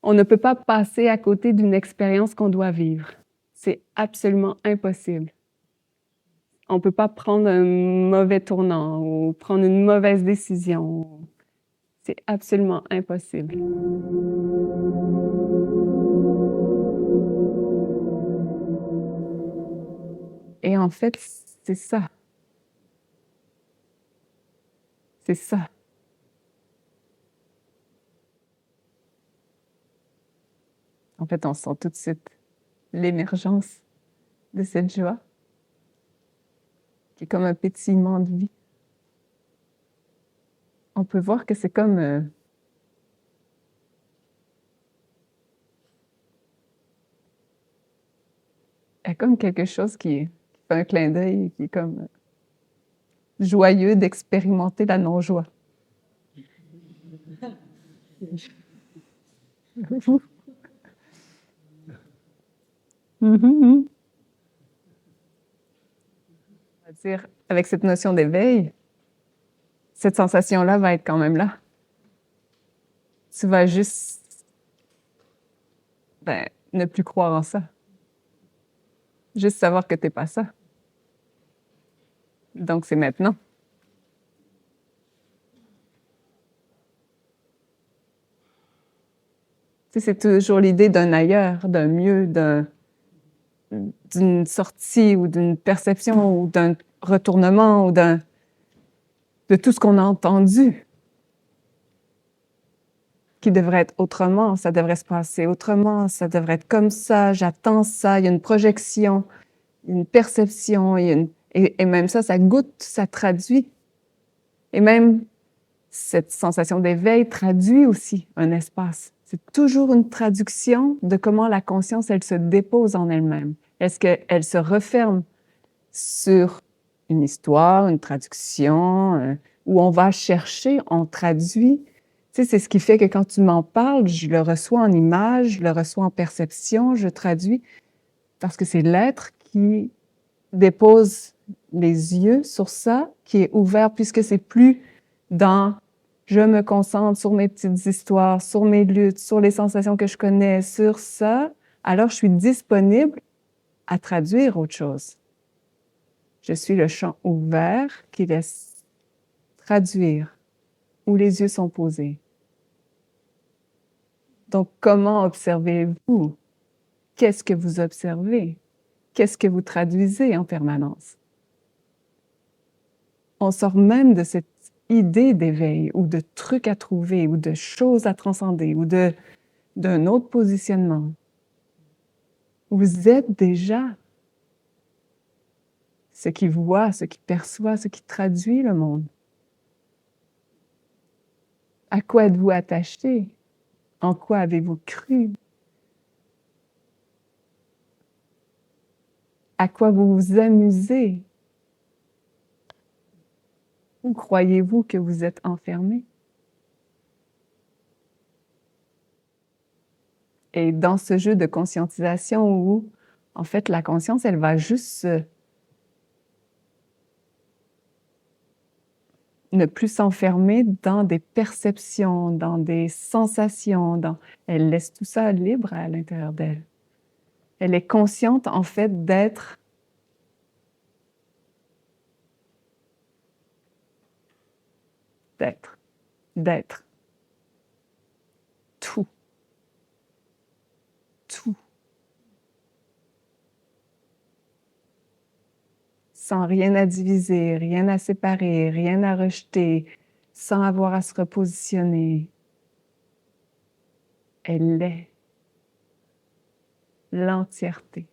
On ne peut pas passer à côté d'une expérience qu'on doit vivre. C'est absolument impossible. On ne peut pas prendre un mauvais tournant ou prendre une mauvaise décision. C'est absolument impossible. Et en fait, c'est ça. C'est ça. En fait, on sent tout de suite l'émergence de cette joie, qui est comme un pétillement de vie. On peut voir que c'est comme il y a comme quelque chose qui fait un clin d'œil, qui est comme joyeux d'expérimenter la non-joie. On va dire, avec cette notion d'éveil, cette sensation-là va être quand même là. Tu vas juste ne plus croire en ça. Juste savoir que t'es pas ça. Donc, c'est maintenant. Tu sais, c'est toujours l'idée d'un ailleurs, d'un mieux, d'une sortie ou d'une perception ou d'un retournement ou de tout ce qu'on a entendu qui devrait être autrement, ça devrait se passer autrement, ça devrait être comme ça, j'attends ça, il y a une projection, une perception, et même ça goûte, ça traduit. Et même cette sensation d'éveil traduit aussi un espace. C'est toujours une traduction de comment la conscience, elle se dépose en elle-même. Est-ce qu'elle se referme sur une histoire, une traduction, où on va chercher, on traduit. Tu sais, c'est ce qui fait que quand tu m'en parles, je le reçois en image, je le reçois en perception, je traduis, parce que c'est l'être qui dépose les yeux sur ça, qui est ouvert, puisque c'est plus dans je me concentre sur mes petites histoires, sur mes luttes, sur les sensations que je connais, sur ça, alors je suis disponible à traduire autre chose. Je suis le champ ouvert qui laisse traduire où les yeux sont posés. Donc, comment observez-vous? Qu'est-ce que vous observez? Qu'est-ce que vous traduisez en permanence? On sort même de cette idée d'éveil ou de trucs à trouver ou de choses à transcender ou d'un autre positionnement. Vous êtes déjà ce qui voit, ce qui perçoit, ce qui traduit le monde. À quoi êtes-vous attaché? En quoi avez-vous cru? À quoi vous vous amusez? Où croyez-vous que vous êtes enfermé? Et dans ce jeu de conscientisation où, en fait, la conscience, elle va juste ne plus s'enfermer dans des perceptions, dans des sensations, elle laisse tout ça libre à l'intérieur d'elle. Elle est consciente, en fait, d'être tout. Sans rien à diviser, rien à séparer, rien à rejeter, sans avoir à se repositionner. Elle est l'entièreté.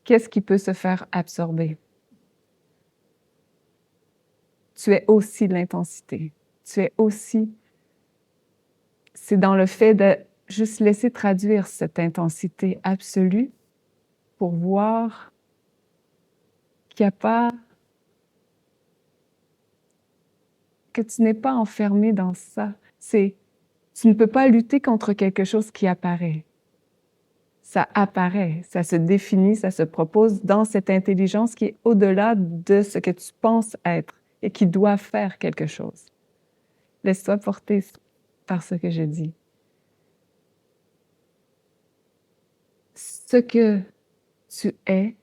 Qu'est-ce qui peut se faire absorber? Tu es aussi l'intensité. Tu es aussi... C'est dans le fait de juste laisser traduire cette intensité absolue pour voir qu'il n'y a pas... que tu n'es pas enfermé dans ça. Tu ne peux pas lutter contre quelque chose qui apparaît. Ça apparaît, ça se définit, ça se propose dans cette intelligence qui est au-delà de ce que tu penses être et qui doit faire quelque chose. Laisse-toi porter par ce que je dis. Ce que tu es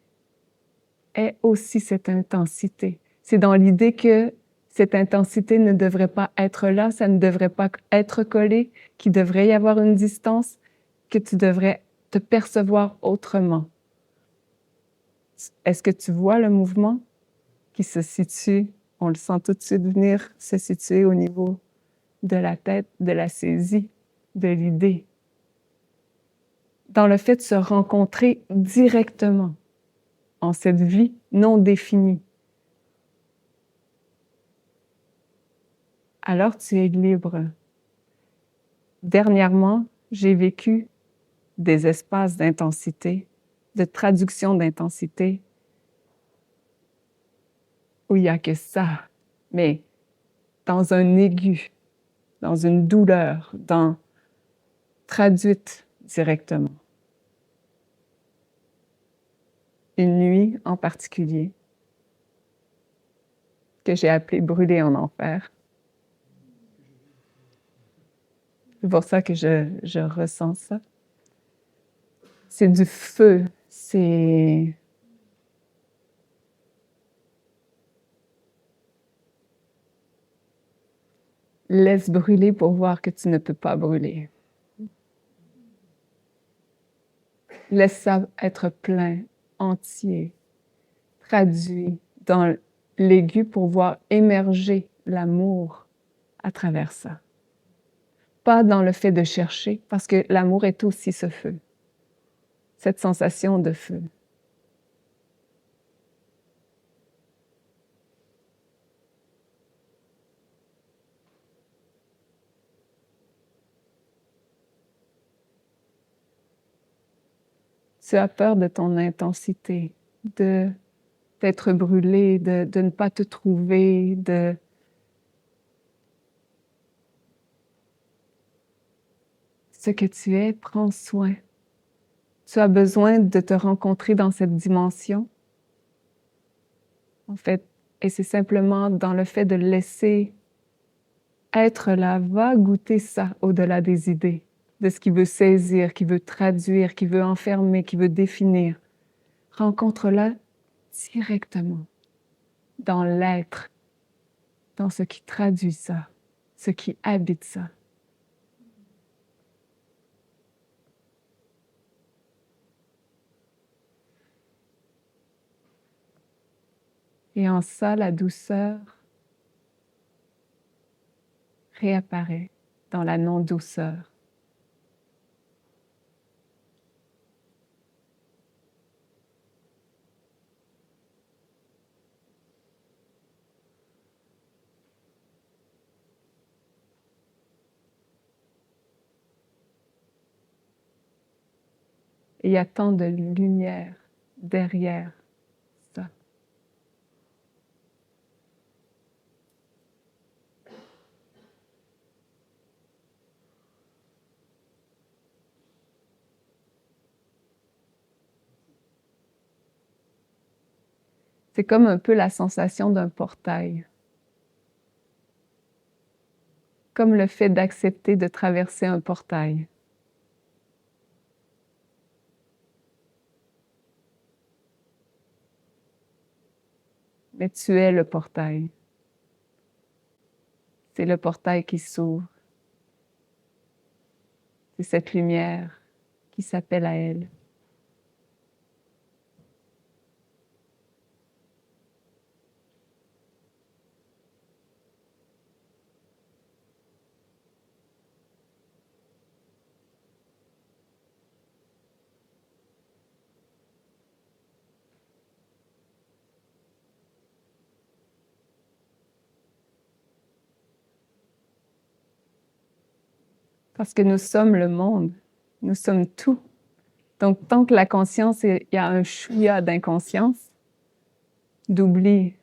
aussi cette intensité. C'est dans l'idée que cette intensité ne devrait pas être là, ça ne devrait pas être collé, qu'il devrait y avoir une distance, que tu devrais te percevoir autrement. Est-ce que tu vois le mouvement qui se situe, on le sent tout de suite venir, se situer au niveau de la tête, de la saisie, de l'idée, dans le fait de se rencontrer directement en cette vie non définie. Alors tu es libre. Dernièrement, j'ai vécu des espaces d'intensité, de traduction d'intensité, où il n'y a que ça, mais dans un aigu, dans une douleur, traduite directement. Une nuit en particulier, que j'ai appelée brûler en enfer. C'est pour ça que je ressens ça. C'est du feu, c'est... Laisse brûler pour voir que tu ne peux pas brûler. Laisse ça être plein, entier, traduit dans l'aigu pour voir émerger l'amour à travers ça. Pas dans le fait de chercher, parce que l'amour est aussi ce feu, cette sensation de feu. Tu as peur de ton intensité, d'être brûlé, de ne pas te trouver, de... Ce que tu es, prends soin. Tu as besoin de te rencontrer dans cette dimension, en fait, et c'est simplement dans le fait de laisser être là, va goûter ça au-delà des idées, de ce qui veut saisir, qui veut traduire, qui veut enfermer, qui veut définir. Rencontre-la directement, dans l'être, dans ce qui traduit ça, ce qui habite ça. Et en ça, la douceur réapparaît dans la non-douceur. Et il y a tant de lumière derrière ça. C'est comme un peu la sensation d'un portail. Comme le fait d'accepter de traverser un portail. Mais tu es le portail. C'est le portail qui s'ouvre. C'est cette lumière qui s'appelle à elle. Parce que nous sommes le monde. Nous sommes tout. Donc, tant que la conscience, il y a un chouïa d'inconscience, d'oubli,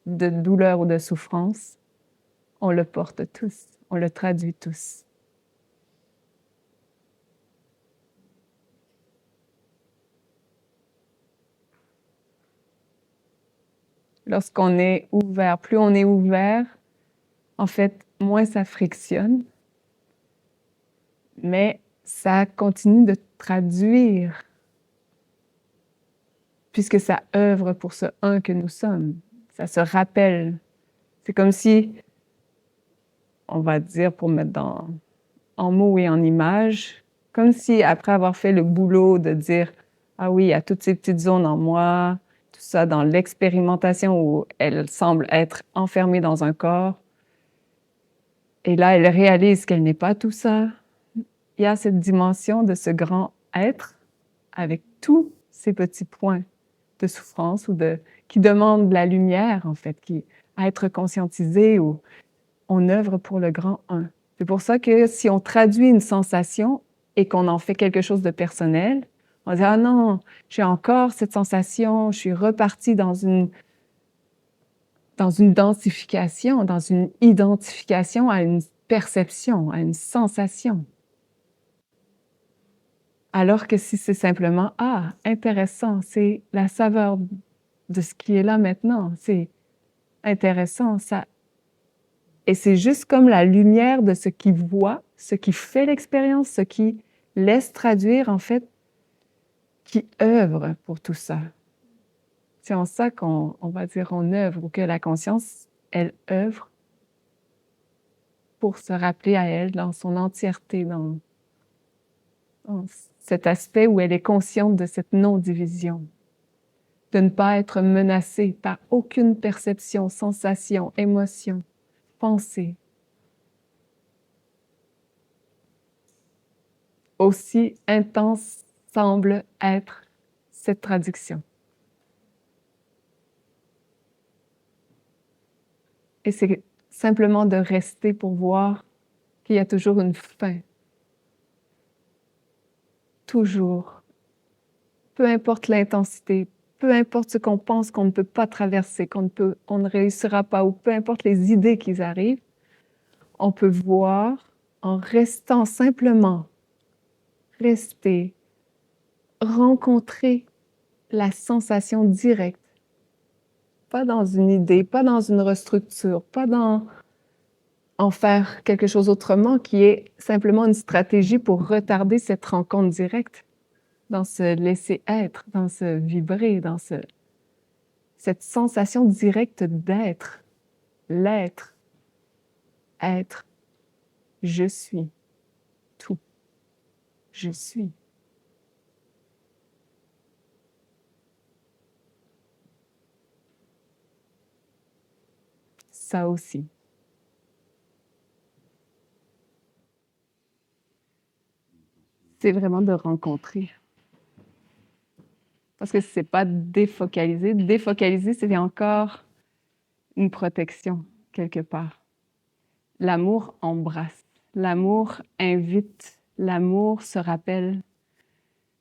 de douleur ou de souffrance, on le porte tous, on le traduit tous. Lorsqu'on est ouvert, plus on est ouvert, en fait, moins ça frictionne, mais ça continue de traduire, puisque ça œuvre pour ce un que nous sommes. Ça se rappelle. C'est comme si, on va dire, pour mettre en mots et en images, comme si après avoir fait le boulot de dire « Ah oui, il y a toutes ces petites zones en moi », tout ça dans l'expérimentation où elle semble être enfermée dans un corps, et là, elle réalise qu'elle n'est pas tout ça. Il y a cette dimension de ce grand être avec tous ces petits points de souffrance ou qui demandent la lumière, en fait, à être conscientisé, ou on œuvre pour le grand un. C'est pour ça que si on traduit une sensation et qu'on en fait quelque chose de personnel, on dit « Ah non, j'ai encore cette sensation, je suis repartie dans une densification, dans une identification à une perception, à une sensation. » Alors que si c'est simplement « Ah, intéressant, c'est la saveur de ce qui est là maintenant, c'est intéressant, ça. » Et c'est juste comme la lumière de ce qui voit, ce qui fait l'expérience, ce qui laisse traduire, en fait, qui œuvre pour tout ça. C'est en ça qu'on va dire on œuvre, ou que la conscience, elle œuvre pour se rappeler à elle dans son entièreté, dans cet aspect où elle est consciente de cette non-division, de ne pas être menacée par aucune perception, sensation, émotion, pensée. Aussi intense semble être cette traduction. Et c'est simplement de rester pour voir qu'il y a toujours une fin. Toujours. Peu importe l'intensité, peu importe ce qu'on pense qu'on ne peut pas traverser, on ne réussira pas, ou peu importe les idées qui arrivent, on peut voir en restant simplement, rester, rencontrer la sensation directe. Pas dans une idée, pas dans une restructure, pas dans en faire quelque chose autrement, qui est simplement une stratégie pour retarder cette rencontre directe, dans ce laisser être, dans ce vibrer, dans cette sensation directe d'être, l'être, être, je suis, tout, je suis. Ça aussi. C'est vraiment de rencontrer. Parce que c'est pas défocaliser. Défocaliser, c'est encore une protection, quelque part. L'amour embrasse. L'amour invite. L'amour se rappelle,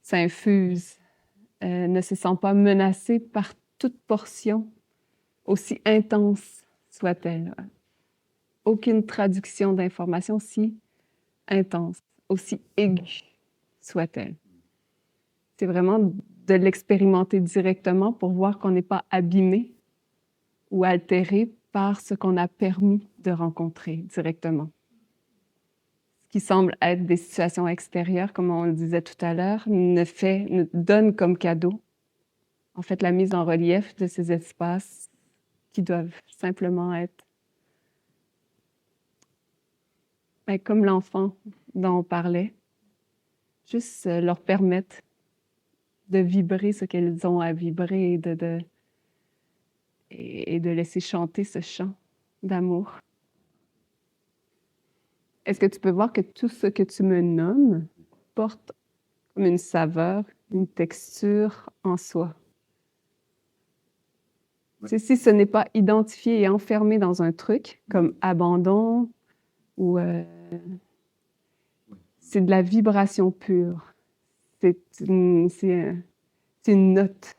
s'infuse, ne se sent pas menacé par toute portion, aussi intense soit-elle. Aucune traduction d'information si intense, aussi aiguë soit-elle. C'est vraiment de l'expérimenter directement pour voir qu'on n'est pas abîmé ou altéré par ce qu'on a permis de rencontrer directement. Ce qui semble être des situations extérieures, comme on le disait tout à l'heure, nous donne comme cadeau, en fait, la mise en relief de ces espaces qui doivent simplement être comme l'enfant dont on parlait, juste leur permettre de vibrer ce qu'elles ont à vibrer et de laisser chanter ce chant d'amour. Est-ce que tu peux voir que tout ce que tu me nommes porte comme une saveur, une texture en soi? Ouais. Si ce n'est pas identifié et enfermé dans un truc, comme abandon, ou c'est de la vibration pure. C'est une note.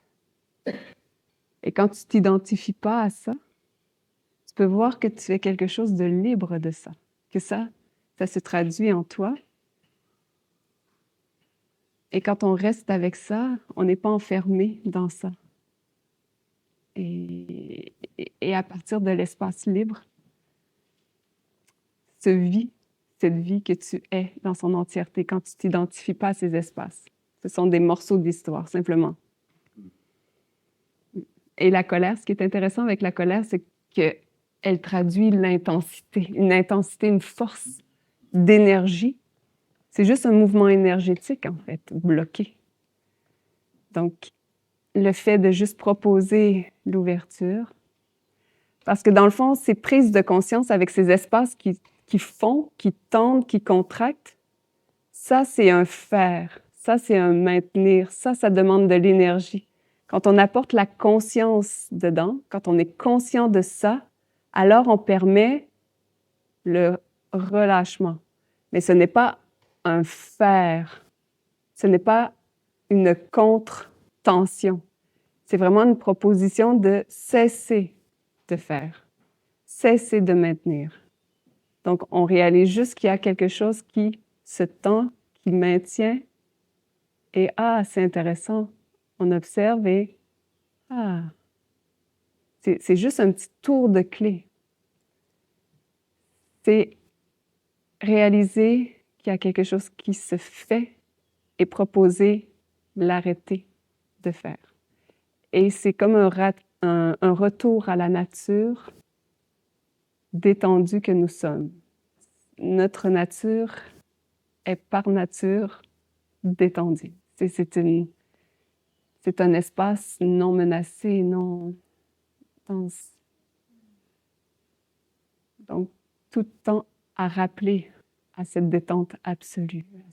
Et quand tu t'identifies pas à ça, tu peux voir que tu fais quelque chose de libre de ça, que ça se traduit en toi. Et quand on reste avec ça, on n'est pas enfermé dans ça. Et à partir de l'espace libre, cette vie que tu es dans son entièreté, quand tu t'identifies pas à ces espaces. Ce sont des morceaux d'histoire, simplement. Et la colère, ce qui est intéressant avec la colère, c'est qu'elle traduit l'intensité, une force d'énergie. C'est juste un mouvement énergétique, en fait, bloqué. Donc, le fait de juste proposer l'ouverture, parce que dans le fond, ces prises de conscience avec ces espaces qui font, qui tendent, qui contractent, ça, c'est un faire, ça, c'est un maintenir, ça demande de l'énergie. Quand on apporte la conscience dedans, quand on est conscient de ça, alors on permet le relâchement. Mais ce n'est pas un faire, ce n'est pas une contre-tension. C'est vraiment une proposition de cesser de faire, cesser de maintenir. Donc, on réalise juste qu'il y a quelque chose qui se tend, qui maintient, et c'est intéressant. On observe et c'est juste un petit tour de clé. C'est réaliser qu'il y a quelque chose qui se fait et proposer l'arrêter de faire. Et c'est comme un retour à la nature détendue que nous sommes. Notre nature est par nature détendue. C'est un espace non menacé, non dense. Donc, tout tend à rappeler à cette détente absolue, à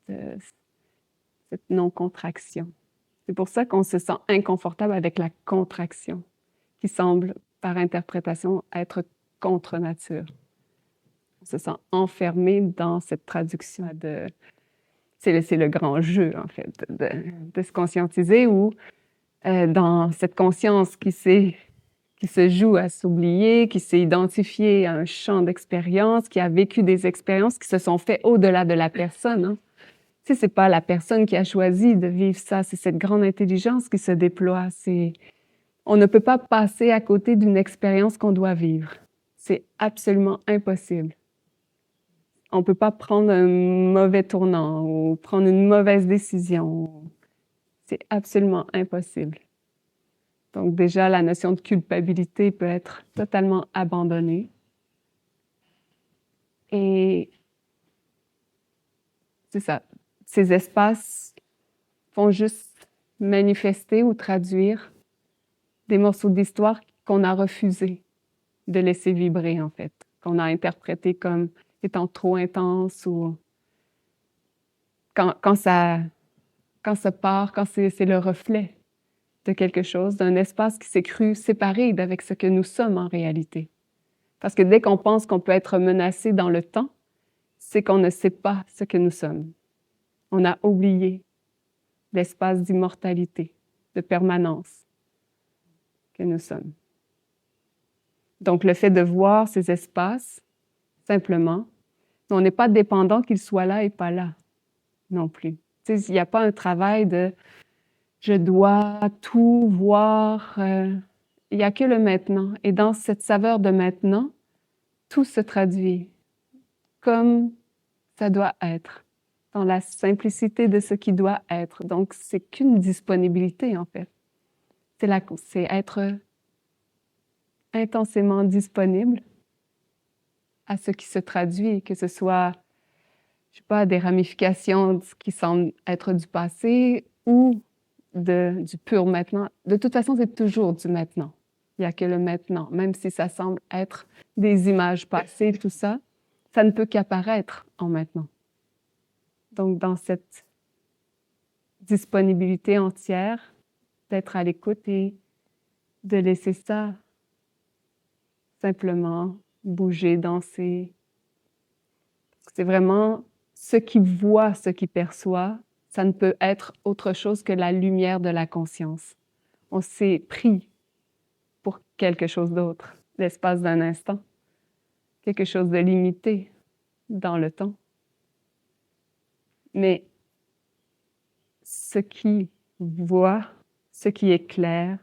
cette non-contraction. C'est pour ça qu'on se sent inconfortable avec la contraction, qui semble, par interprétation, être contre nature. On se sent enfermé dans cette traduction de... C'est le grand jeu, en fait, de se conscientiser ou dans cette conscience qui se joue à s'oublier, qui s'est identifiée à un champ d'expérience, qui a vécu des expériences qui se sont faites au-delà de la personne. Hein. Tu sais, c'est pas la personne qui a choisi de vivre ça, c'est cette grande intelligence qui se déploie. On ne peut pas passer à côté d'une expérience qu'on doit vivre. C'est absolument impossible. On ne peut pas prendre un mauvais tournant ou prendre une mauvaise décision. C'est absolument impossible. Donc déjà, la notion de culpabilité peut être totalement abandonnée. Et c'est ça. Ces espaces font juste manifester ou traduire des morceaux d'histoire qu'on a refusé de laisser vibrer, en fait, qu'on a interprété comme étant trop intense ou quand ça part, quand c'est le reflet de quelque chose, d'un espace qui s'est cru séparé d'avec ce que nous sommes en réalité. Parce que dès qu'on pense qu'on peut être menacé dans le temps, c'est qu'on ne sait pas ce que nous sommes. On a oublié l'espace d'immortalité, de permanence que nous sommes. Donc, le fait de voir ces espaces, simplement, on n'est pas dépendant qu'ils soient là et pas là non plus. Tu sais, il n'y a pas un travail de « je dois tout voir ». Il n'y a que le maintenant. Et dans cette saveur de maintenant, tout se traduit comme ça doit être, dans la simplicité de ce qui doit être. Donc, c'est qu'une disponibilité, en fait. C'est être intensément disponible à ce qui se traduit, que ce soit, je sais pas, des ramifications qui semblent être du passé ou du pur maintenant. De toute façon, c'est toujours du maintenant. Il n'y a que le maintenant. Même si ça semble être des images passées, tout ça, ça ne peut qu'apparaître en maintenant. Donc, dans cette disponibilité entière, d'être à l'écoute et de laisser ça simplement bouger, danser. C'est vraiment ce qui voit, ce qui perçoit, ça ne peut être autre chose que la lumière de la conscience. On s'est pris pour quelque chose d'autre, l'espace d'un instant, quelque chose de limité dans le temps. Mais ce qui voit, ce qui est clair,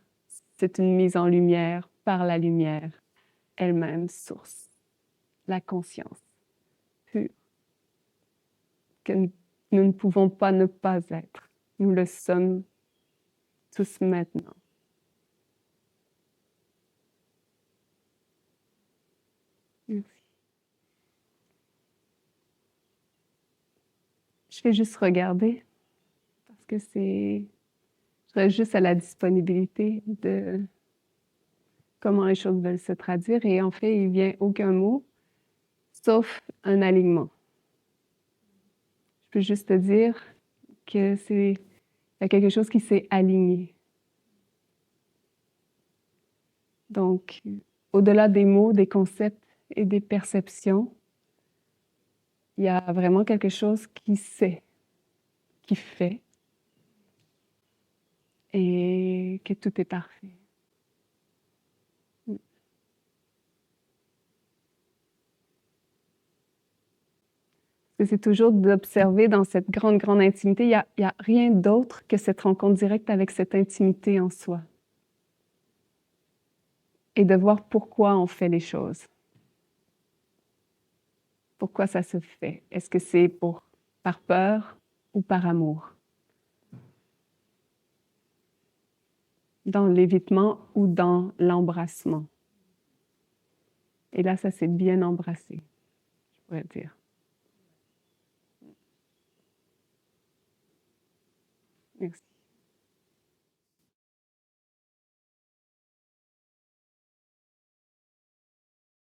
c'est une mise en lumière par la lumière elle-même, source, la conscience. pur, que nous ne pouvons pas ne pas être. Nous le sommes tous maintenant. Merci. Je vais juste regarder, parce que je reste juste à la disponibilité de comment les choses veulent se traduire. Et en fait, il vient aucun mot, sauf un alignement. Je peux juste te dire que il y a quelque chose qui s'est aligné. Donc, au-delà des mots, des concepts et des perceptions, il y a vraiment quelque chose qui sait, qui fait, et que tout est parfait. C'est toujours d'observer dans cette grande, grande intimité. Il y a rien d'autre que cette rencontre directe avec cette intimité en soi. Et de voir pourquoi on fait les choses. Pourquoi ça se fait. Est-ce que c'est par peur ou par amour? Dans l'évitement ou dans l'embrassement? Et là, ça s'est bien embrassé, je pourrais dire. Merci.